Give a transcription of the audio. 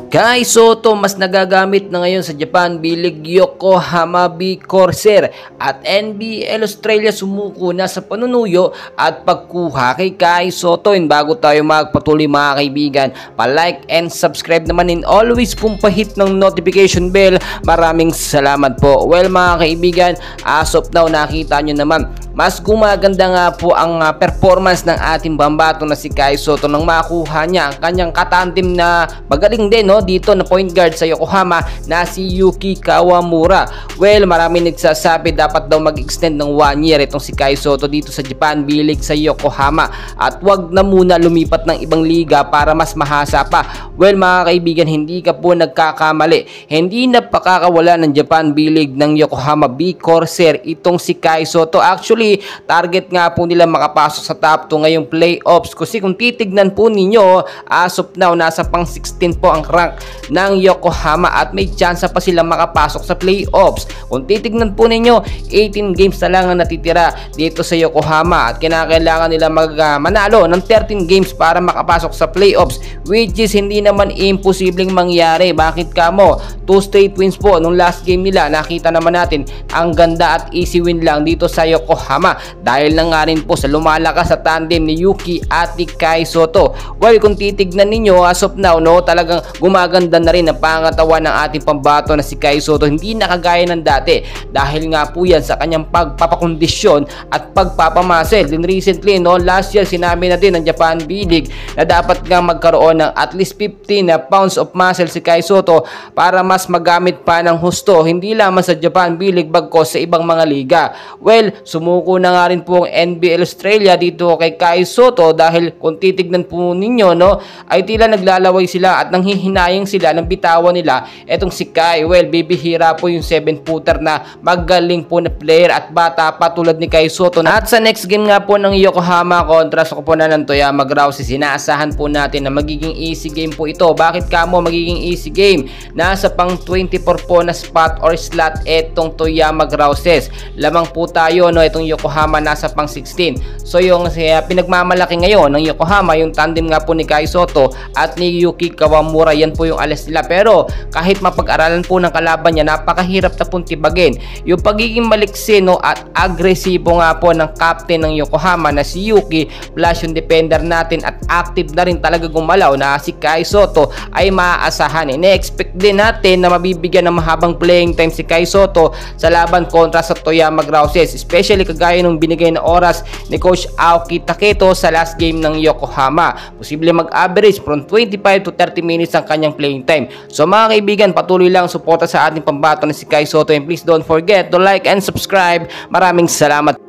Kai Sotto mas nagagamit na ngayon sa Japan B-League Yokohama B Corsair at NBL Australia sumuko na sa panunuyo at pagkuha kay Kai Sotto. Bago tayo magpatuloy mga kaibigan, pa-like and subscribe naman and always pumpa-hit ng notification bell. Maraming salamat po. Well mga kaibigan, as of now nakita nyo naman mas gumaganda nga po ang performance ng ating bambato na si Kai Sotto nang makuha niya ang kanyang katandim na magaling din dito na point guard sa Yokohama na si Yuki Kawamura. Well, marami nagsasabi dapat daw mag-extend ng 1 year itong si Kai Sotto dito sa Japan B-League sa Yokohama at wag na muna lumipat ng ibang liga para mas mahasa pa. Well mga kaibigan, hindi ka po nagkakamali. Hindi na pakakawala ng Japan B-League ng Yokohama B Corsair itong si Kai Sotto. Actually, target nga po nila makapasok sa top 2 ngayong playoffs kasi kung titignan po ninyo, as of now nasa pang 16 po ang rank ng Yokohama at may chance pa sila makapasok sa playoffs. Kung titignan po ninyo, 18 games na lang ang natitira dito sa Yokohama at kinakailangan nila manalo ng 13 games para makapasok sa playoffs, which is hindi naman imposibleng mangyari. Bakit kamo? 2 straight wins po nung last game nila. Nakita naman natin ang ganda at easy win lang dito sa Yokohama dahil na nga rin po sa lumalakas sa tandem ni Yuki at ni Kai Sotto. Well, kung titignan ninyo as of now, talagang gumaganda na rin ang pangatawan ng ating pambato na si Kai Sotto. Hindi na kagaya ng dati dahil nga po yan sa kanyang pagpapakondisyon at pagpapamuscle. Then recently, last year sinabi na din ng Japan B-League na dapat nga magkaroon ng at least 15 pounds of muscle si Kai Sotto para mas magamit pa ng husto, hindi lamang sa Japan B-League bagkos sa ibang mga liga. Well, sumuko na nga rin po ang NBL Australia dito kay Kai Sotto dahil kung titignan po ninyo, ay tila naglalaway sila at nanghihinayang sila ng bitawan nila etong si Kai. Well, bibihira po yung 7-footer na magaling po na player at bata pa tulad ni Kai Sotto. At sa next game nga po ng Yokohama kontra sa koponan ng Toyama Grouses, sinaasahan po natin na magiging easy game po ito. Bakit kamo magiging easy game? Nasa pang 24 po na spot or slot etong Toyama Grouses. Lamang po tayo, itong Yokohama nasa pang 16. So yung pinagmamalaki ngayon ng Yokohama, yung tandem nga po ni Kai Sotto at ni Yuki Kawamura, yan po yung alas nila. Pero kahit mapag-aralan po ng kalaban niya, napakahirap na pong tibagin. Yung pagiging maliksi at agresibo nga po ng captain ng Yokohama na si Yuki plus yung defender natin at active na rin talaga gumalaw na si Kai Sotto ay maaasahan. Ne-expect din natin na mabibigyan ng mahabang playing time si Kai Sotto sa laban kontra sa Toyama Grouses, especially kagaya nung binigay na oras ni Coach Aoki Taketo sa last game ng Yokohama. Posible mag-average from 25 to 30 minutes ang kanyang playing time. So mga kaibigan, patuloy lang suporta sa ating pambato na si Kai Sotto and please don't forget to like and subscribe. Maraming salamat.